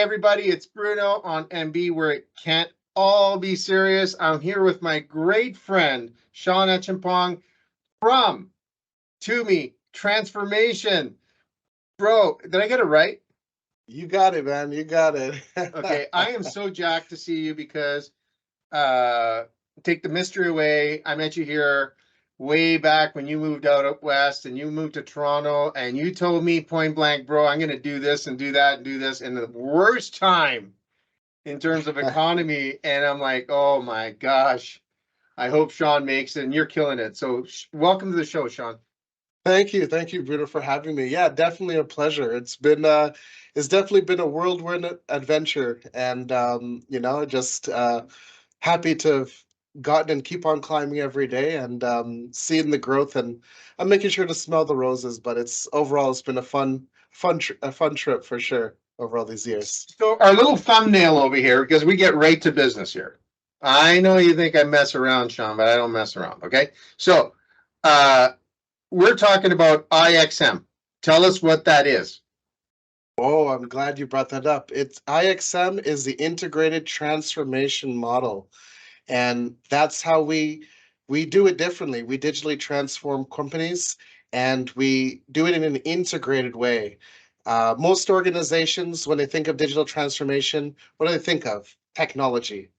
everybody, it's Bruno on MB, where it can't all be serious. I'm here with my great friend, Shawn Acheampong from TUMii Transformation. Bro, did I get it right? You got it, man. You got it. Okay, I am so jacked to see you because take the mystery away. I met you here way back when you moved out west and you moved to Toronto, and you told me point blank, bro, I'm going to do this and do that and do this in the worst time in terms of economy. And I'm like, oh my gosh, I hope Shawn makes it, and you're killing it. So welcome to the show, Shawn. Thank you, Bruno, for having me. Yeah, definitely a pleasure. It's definitely been a whirlwind adventure, and just happy to have gotten and keep on climbing every day, and seeing the growth. And I'm making sure to smell the roses. But it's been a fun trip for sure over all these years. So our little thumbnail over here, because we get right to business here. I know you think I mess around, Shawn, but I don't mess around. Okay, so we're talking about IXM. Tell us what that is. Oh, I'm glad you brought that up. It's IXM is the integrated transformation model. And that's how we do it differently. We digitally transform companies, and we do it in an integrated way. Most organizations, when they think of digital transformation, what do they think of? Technology.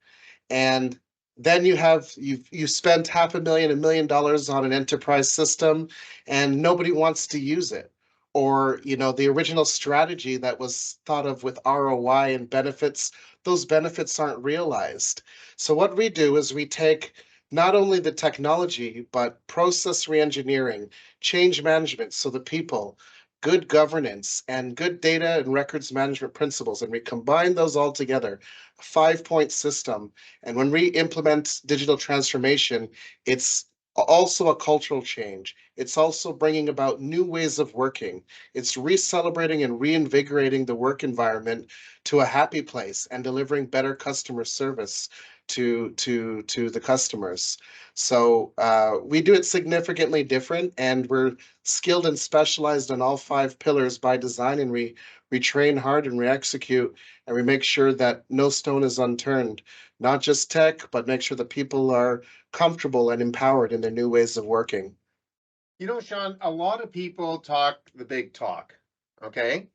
And then you spent $500,000, $1 million on an enterprise system, and nobody wants to use it. Or, the original strategy that was thought of with ROI and benefits, those benefits aren't realized. So what we do is we take not only the technology, but process reengineering, change management, so the people, good governance, and good data and records management principles, and we combine those all together, a 5-point system. And when we implement digital transformation, it's also a cultural change. It's also bringing about new ways of working. It's re-celebrating and reinvigorating the work environment to a happy place and delivering better customer service to the customers. So we do it significantly different, and we're skilled and specialized on all 5 pillars by design, and we train hard and we execute, and we make sure that no stone is unturned, not just tech, but make sure that people are comfortable and empowered in their new ways of working. You know, Shawn, a lot of people talk the big talk, okay?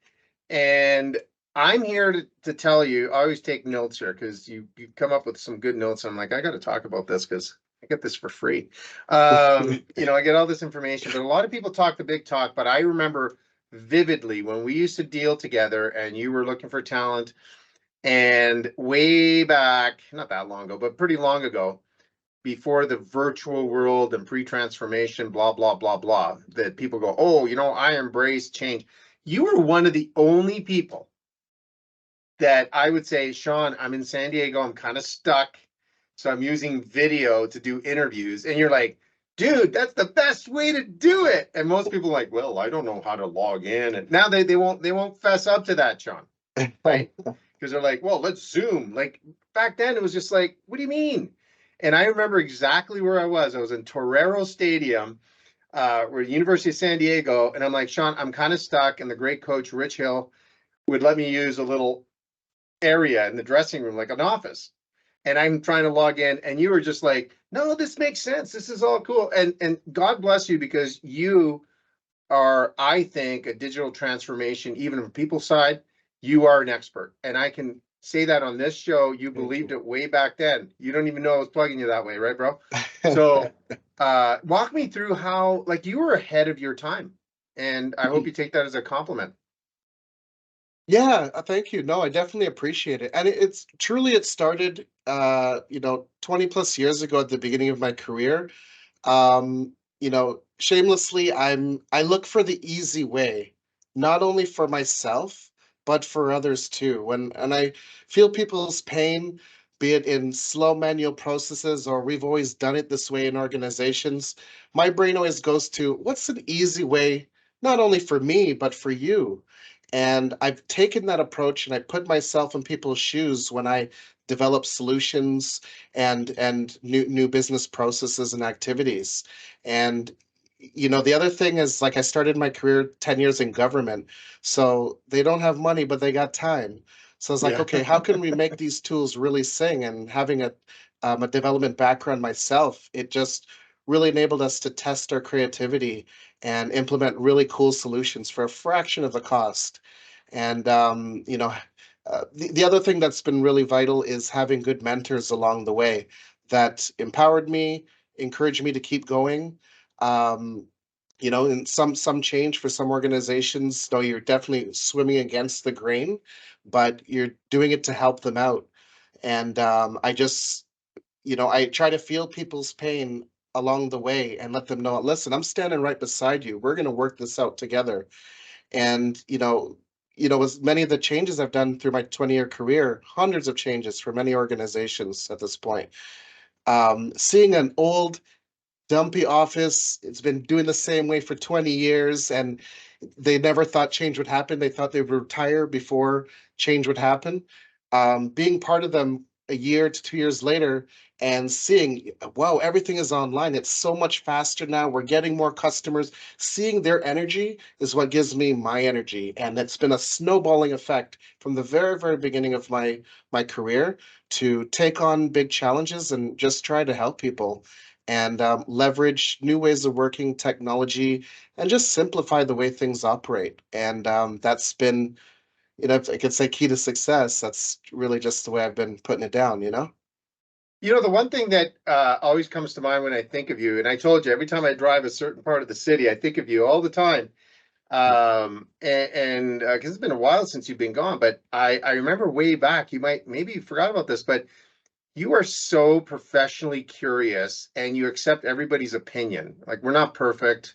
And I'm here to tell you, I always take notes here because you come up with some good notes. I'm like, I got to talk about this because I get this for free. I get all this information, but a lot of people talk the big talk. But I remember vividly when we used to deal together and you were looking for talent, and way back, not that long ago, but pretty long ago, before the virtual world and pre-transformation, blah, blah, blah, blah, that people go, oh, I embrace change. You were one of the only people that I would say, Shawn, I'm in San Diego, I'm kind of stuck, so I'm using video to do interviews. And you're like, dude, that's the best way to do it. And most people are like, well, I don't know how to log in. And now they won't fess up to that, Shawn, right? Because they're like, well, let's Zoom. Like back then, it was just like, what do you mean? And I remember exactly where I was. I was in Torero Stadium, we're University of San Diego, and I'm like, Shawn, I'm kind of stuck. And the great coach, Rich Hill, would let me use a little area in the dressing room, like an office. And I'm trying to log in, and you were just like, no, this makes sense. This is all cool. And God bless you, because you are, I think, a digital transformation, even from people's side, you are an expert. And I can say that on this show. You believed it way back then. You don't even know I was plugging you that way, right, bro? So walk me through how, like, you were ahead of your time. And I hope you take that as a compliment. Yeah, thank you. No, I definitely appreciate it. And it started 20 plus years ago at the beginning of my career. Shamelessly, I look for the easy way, not only for myself, but for others too. And I feel people's pain, be it in slow manual processes or we've always done it this way in organizations. My brain always goes to what's an easy way, not only for me, but for you. And I've taken that approach and I put myself in people's shoes when I develop solutions and new business processes and activities. And the other thing is, like, I started my career 10 years in government, so they don't have money, but they got time. So it's like, Yeah. okay, how can we make these tools really sing? And having a development background myself, it just really enabled us to test our creativity and implement really cool solutions for a fraction of the cost. And the other thing that's been really vital is having good mentors along the way that empowered me, encouraged me to keep going. Um, and some change for some organizations, though you're definitely swimming against the grain, but you're doing it to help them out. And I try to feel people's pain along the way and let them know, listen, I'm standing right beside you. We're going to work this out together. And with many of the changes I've done through my 20-year career, hundreds of changes for many organizations at this point. Seeing an old dumpy office. It's been doing the same way for 20 years, and they never thought change would happen. They thought they would retire before change would happen. Being part of them a year to 2 years later and seeing, wow, everything is online. It's so much faster now. We're getting more customers. Seeing their energy is what gives me my energy. And it's been a snowballing effect from the very, very beginning of my career to take on big challenges and just try to help people and leverage new ways of working, technology, and just simplify the way things operate. And that's been, if I could say, key to success. That's really just the way I've been putting it down. The one thing that always comes to mind when I think of you, and I told you every time I drive a certain part of the city, I think of you all the time. And because it's been a while since you've been gone, but I remember way back, maybe you forgot about this, but you are so professionally curious and you accept everybody's opinion. Like, we're not perfect.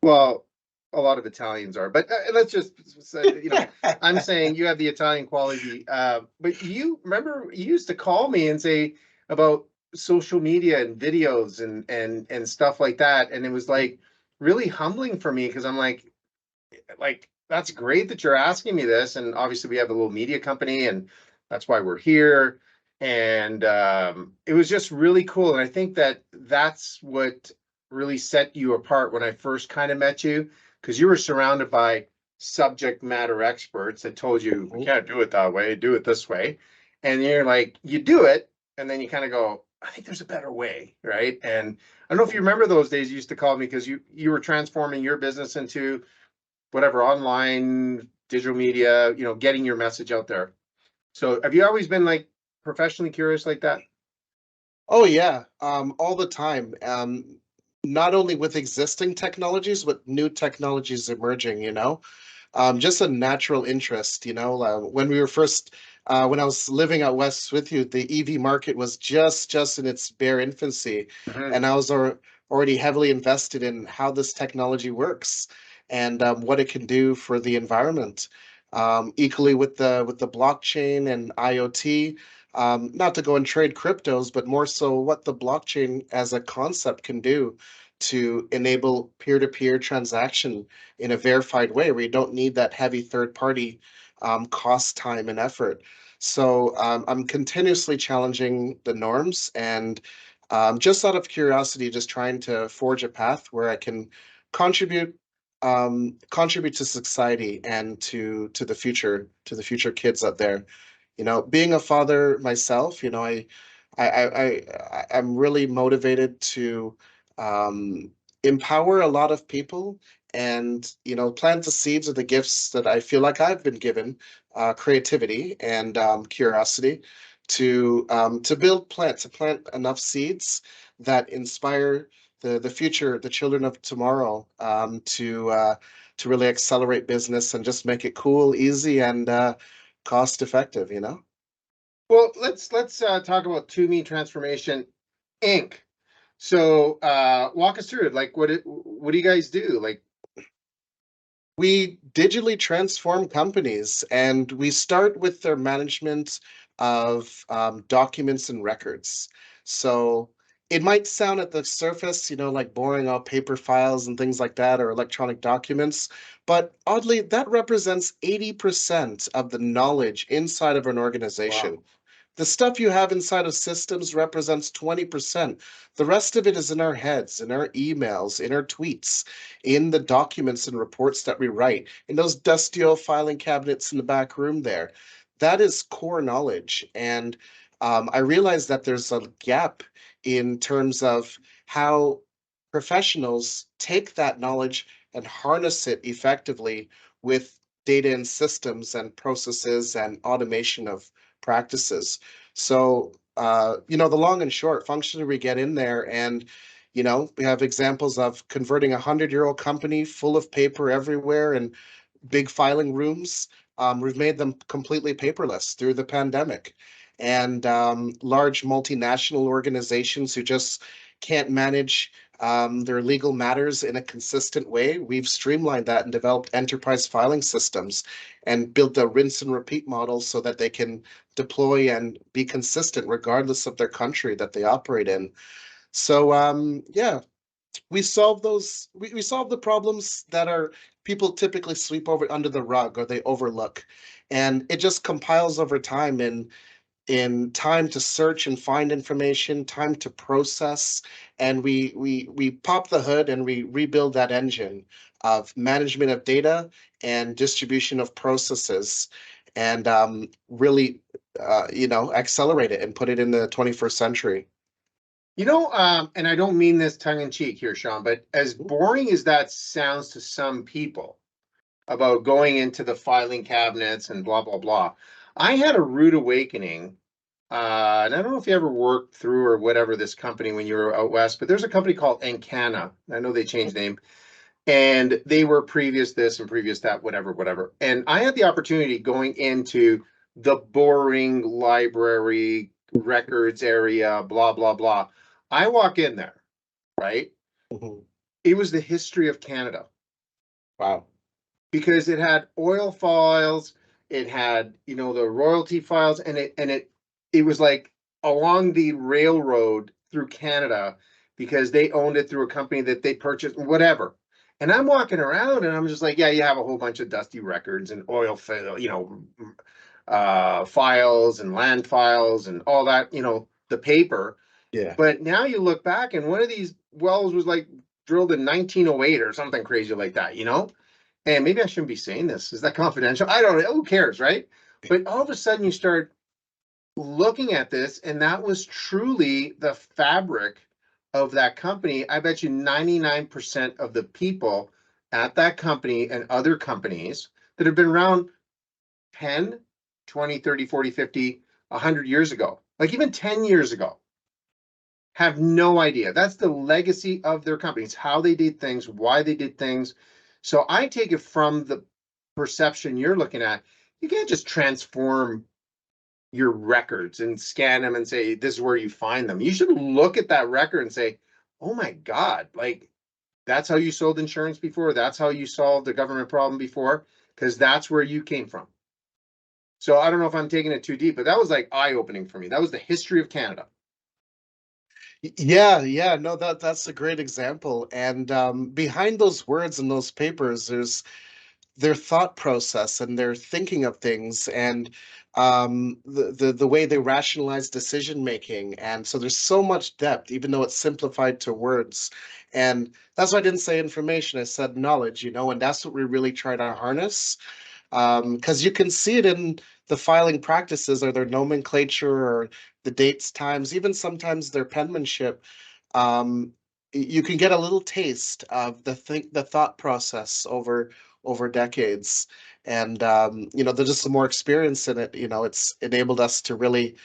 Well, a lot of Italians are, but let's just say, I'm saying you have the Italian quality. But you remember you used to call me and say about social media and videos and stuff like that, and it was like really humbling for me because I'm like that's great that you're asking me this, and obviously we have a little media company, and that's why we're here. And it was just really cool, and I think that that's what really set you apart when I first kind of met you, because you were surrounded by subject matter experts that told you we Mhm. can't do it that way, do it this way, and you're like, you do it, and then you kind of go, I think there's a better way, right? And I don't know if you remember those days you used to call me because you were transforming your business into whatever, online, digital media, getting your message out there. So have you always been like professionally curious like that? Oh yeah, all the time. Not only with existing technologies, but new technologies emerging. Just a natural interest. When we were when I was living out west with you, the EV market was just in its bare infancy, Mhm. and I was already heavily invested in how this technology works and what it can do for the environment. Equally with the blockchain and IoT, not to go and trade cryptos, but more so what the blockchain as a concept can do to enable peer-to-peer transaction in a verified way where you don't need that heavy third party cost, time, and effort. So I'm continuously challenging the norms and just out of curiosity, just trying to forge a path where I can contribute contribute to society and to the future kids out there. Being a father myself, I'm really motivated to um, empower a lot of people and plant the seeds of the gifts that I feel like I've been given, creativity and curiosity to to plant enough seeds that inspire the future, the children of tomorrow, to really accelerate business and just make it cool, easy, and cost effective. Well, let's talk about TUMii Transformation Inc. So walk us through it. Like, what do you guys do? Like, We digitally transform companies, and we start with their management of documents and records. So it might sound at the surface, like boring out paper files and things like that, or electronic documents, but oddly, that represents 80% of the knowledge inside of an wow. organization. The stuff you have inside of systems represents 20%. The rest of it is in our heads, in our emails, in our tweets, in the documents and reports that we write, in those dusty old filing cabinets in the back room there. that is core knowledge. And I realized that there's a gap in terms of how professionals take that knowledge and harness it effectively with data and systems and processes and automation of practices. So, the long and short, functionally, we get in there and, we have examples of converting a 100-year-old company full of paper everywhere and big filing rooms. We've made them completely paperless through the pandemic. And large multinational organizations who just can't manage their legal matters in a consistent way, we've streamlined that and developed enterprise filing systems and built a rinse and repeat model so that they can deploy and be consistent regardless of their country that they operate in. So yeah, we solve the problems that are people typically sweep over under the rug or they overlook, and it just compiles over time in time to search and find information, time to process, and we pop the hood and we rebuild that engine of management of data and distribution of processes, and really accelerate it and put it in the 21st century. And I don't mean this tongue in cheek here, Shawn, but as boring as that sounds to some people about going into the filing cabinets and blah, blah, blah, I had a rude awakening. And I don't know if you ever worked through or whatever this company when you were out west, but there's a company called Encana. I know they changed name, and they were previous this and previous that, whatever, whatever. And I had the opportunity going into the boring library records area, blah, blah, blah. I walk in there, right? Mhm. It was the history of Canada Wow. because it had oil files, it had, the royalty files, and it was like along the railroad through Canada because they owned it through a company that they purchased, whatever. And I'm walking around and I'm just like, yeah, you have a whole bunch of dusty records and oil, files and land files and all that, the paper. Yeah. But now you look back and one of these wells was like drilled in 1908 or something crazy like that. And maybe I shouldn't be saying this. Is that confidential? I don't know. Who cares, right? But all of a sudden you start looking at this, and that was truly the fabric of that company. I bet you 99% of the people at that company and other companies that have been around 10, 20, 30, 40, 50, 100 years ago, like even 10 years ago, have no idea. That's the legacy of their companies, how they did things, why they did things. So I take it from the perception you're looking at. You can't just transform your records and scan them and say, this is where you find them. You should look at that record and say, oh my God, like that's how you sold insurance before. That's how you solved the government problem before, because that's where you came from. So I don't know if I'm taking it too deep, but that was like eye opening for me. That was the history of Canada. Yeah, no, that's a great example. And behind those words and those papers, there's their thought process and their thinking of things and the way they rationalize decision making. And so there's so much depth, even though it's simplified to words. And that's why I didn't say information, I said knowledge, and that's what we really try to harness. Because you can see it in the filing practices or their nomenclature or the dates, times, even sometimes their penmanship. Um, you can get a little taste of the thought process over decades, and there's just some more experience in it. It's enabled us to really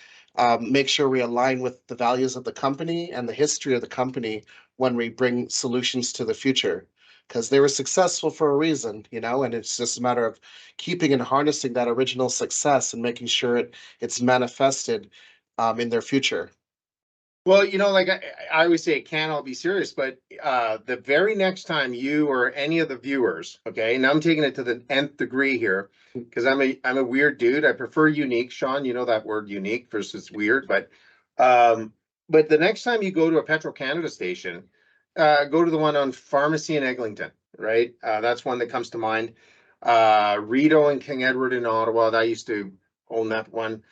make sure we align with the values of the company and the history of the company when we bring solutions to the future, because they were successful for a reason, and it's just a matter of keeping and harnessing that original success and making sure it's manifested in their future. Well, like I always say, it can't all be serious, but the very next time you or any of the viewers, okay, and I'm taking it to the nth degree here because I'm a weird dude. I prefer unique, Shawn. You know that word unique versus weird, but the next time you go to a Petro Canada station, go to the one on Pharmacy in Eglinton, right? That's one that comes to mind. Rideau and King Edward in Ottawa. I used to own that one.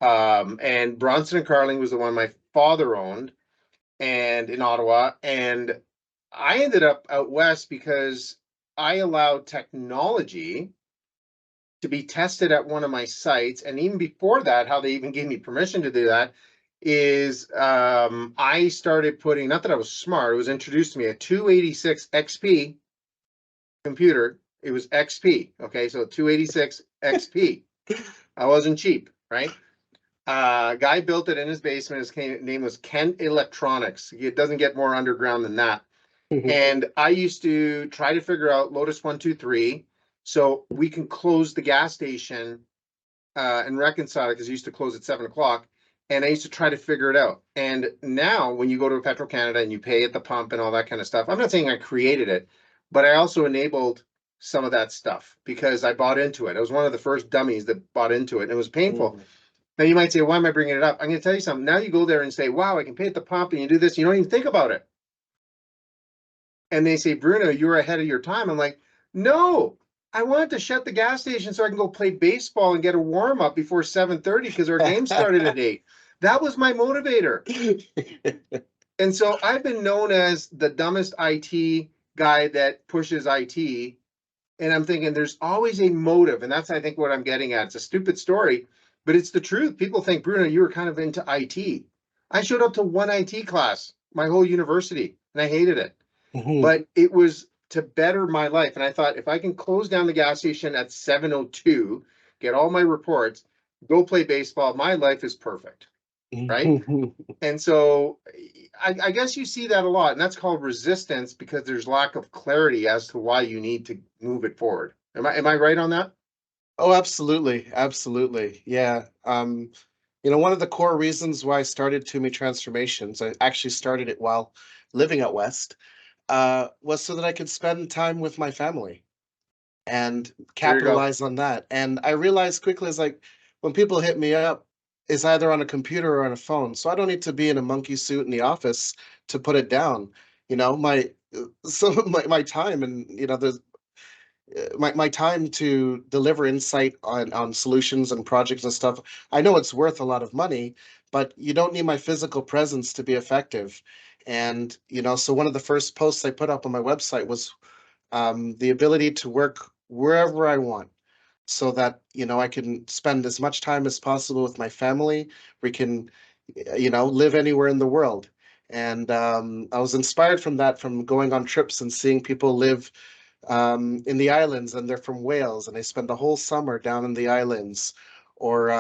And Bronson and Carling was the one my father owned and in Ottawa. And I ended up out west because I allowed technology to be tested at one of my sites. And even before that, how they even gave me permission to do that is I started putting, not that I was smart, it was introduced to me a 286 XP computer. It was XP. Okay. So 286 XP. I wasn't cheap, right? Guy built it in his basement. His name was Kent Electronics. It doesn't get more underground than that. And I used to try to figure out Lotus 123 so we can close the gas station and reconcile it because it used to close at 7 o'clock. And I used to try to figure it out. And now when you go to Petro Canada and you pay at the pump and all that kind of stuff, I'm not saying I created it, but I also enabled some of that stuff because I bought into it. I was one of the first dummies that bought into it, and it was painful. Now you might say, why am I bringing it up? I'm going to tell you something. Now you go there and say, wow, I can pay at the pump and you do this. You don't even think about it. And they say, Bruno, you're ahead of your time. I'm like, no, I wanted to shut the gas station so I can go play baseball and get a warm up before 7:30 because our game started at 8. That was my motivator. And so I've been known as the dumbest IT guy that pushes IT. And I'm thinking there's always a motive. And that's, I think, what I'm getting at. It's a stupid story, but it's the truth. People think, Bruno, you were kind of into IT. I showed up to one IT class my whole university and I hated it. But it was to better my life. And I thought if I can close down the gas station at 7:02, get all my reports, go play baseball, my life is perfect. Right. And so I guess you see that a lot. And that's called resistance because there's lack of clarity as to why you need to move it forward. Am I right on that? Oh, absolutely. Absolutely. Yeah. One of the core reasons why I started TUMii Transformations, I actually started it while living out west, was so that I could spend time with my family and There you go. capitalize on that. And I realized quickly, it's like when people hit me up, it's either on a computer or on a phone. So I don't need to be in a monkey suit in the office to put it down. My some of my time and there's my time to deliver insight on solutions and projects and stuff. I know it's worth a lot of money, but you don't need my physical presence to be effective. And so one of the first posts I put up on my website was the ability to work wherever I want, so that I can spend as much time as possible with my family. We can live anywhere in the world. And I was inspired from that, from going on trips and seeing people live in the islands, and they're from Wales and they spend the whole summer down in the islands, or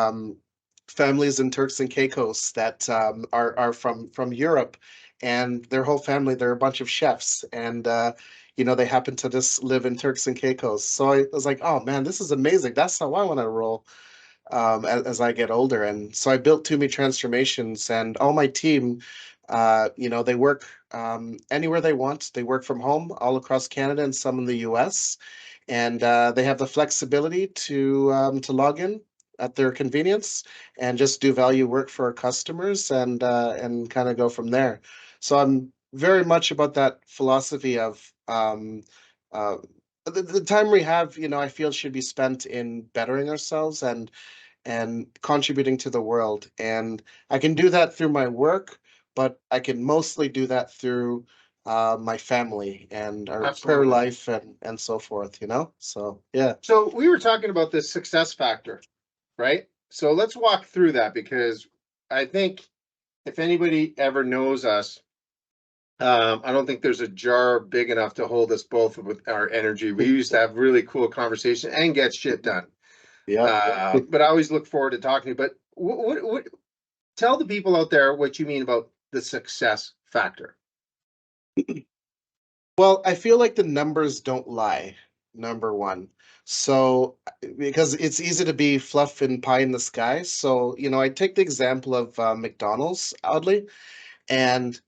families in Turks and Caicos that are from Europe, and their whole family, they're a bunch of chefs, and they happen to just live in Turks and Caicos. So I was like, oh man, this is amazing. That's how I want to roll as I get older. And so I built TUMii Transformations, and all my team, they work anywhere they want. They work from home all across Canada and some in the US. And they have the flexibility to log in at their convenience and just do value work for our customers, and kind of go from there. So I'm very much about that philosophy of uh, the time we have, I feel should be spent in bettering ourselves and contributing to the world. And I can do that through my work, but I can mostly do that through my family and our prayer Absolutely. life and so forth. So yeah. So we were talking about this success factor, right? So let's walk through that because I think if anybody ever knows us, I don't think there's a jar big enough to hold us both with our energy. We used to have really cool conversation and get shit done. Yeah. But I always look forward to talking to you. But what tell the people out there what you mean about the success factor. Well, I feel like the numbers don't lie, number one. So, because it's easy to be fluff and pie in the sky. So, I take the example of McDonald's, oddly, and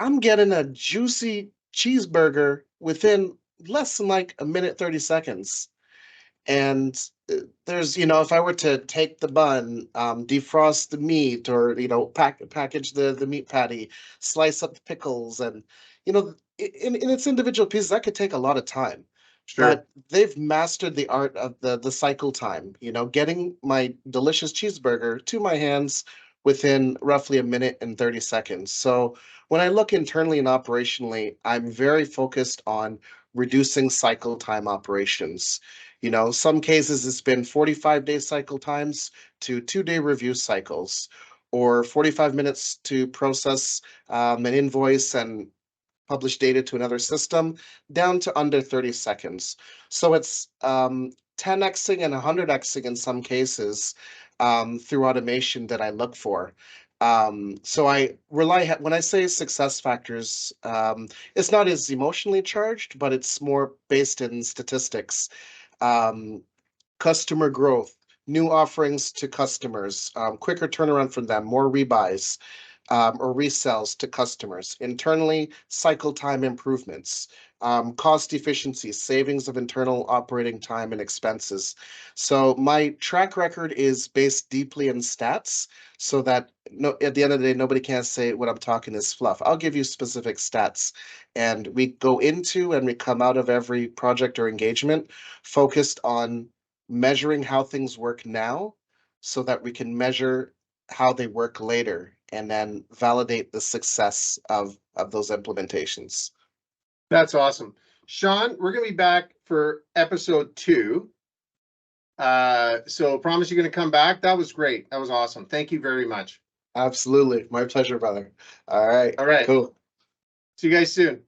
I'm getting a juicy cheeseburger within less than like a minute, 30 seconds. And there's, if I were to take the bun, defrost the meat, or, package the meat patty, slice up the pickles, and, in its individual pieces, that could take a lot of time. Sure. But they've mastered the art of the cycle time, getting my delicious cheeseburger to my hands within roughly a minute and 30 seconds. So when I look internally and operationally, I'm very focused on reducing cycle time operations. You know, some cases it's been 45-day cycle times to 2-day review cycles, or 45 minutes to process an invoice and publish data to another system, down to under 30 seconds. So it's 10xing and 100xing in some cases through automation that I look for. So I rely, when I say success factors, it's not as emotionally charged, but it's more based in statistics. Um, Customer growth, new offerings to customers, quicker turnaround from them, more rebuys, or resells to customers. Internally, cycle time improvements, cost efficiency, savings of internal operating time and expenses. So my track record is based deeply in stats, so that no, at the end of the day, nobody can say what I'm talking is fluff. I'll give you specific stats, and we go into and we come out of every project or engagement focused on measuring how things work now, so that we can measure how they work later and then validate the success of those implementations. That's awesome. Shawn, we're going to be back for episode 2. So promise you're going to come back. That was great. That was awesome. Thank you very much. Absolutely. My pleasure, brother. All right. All right. Cool. See you guys soon.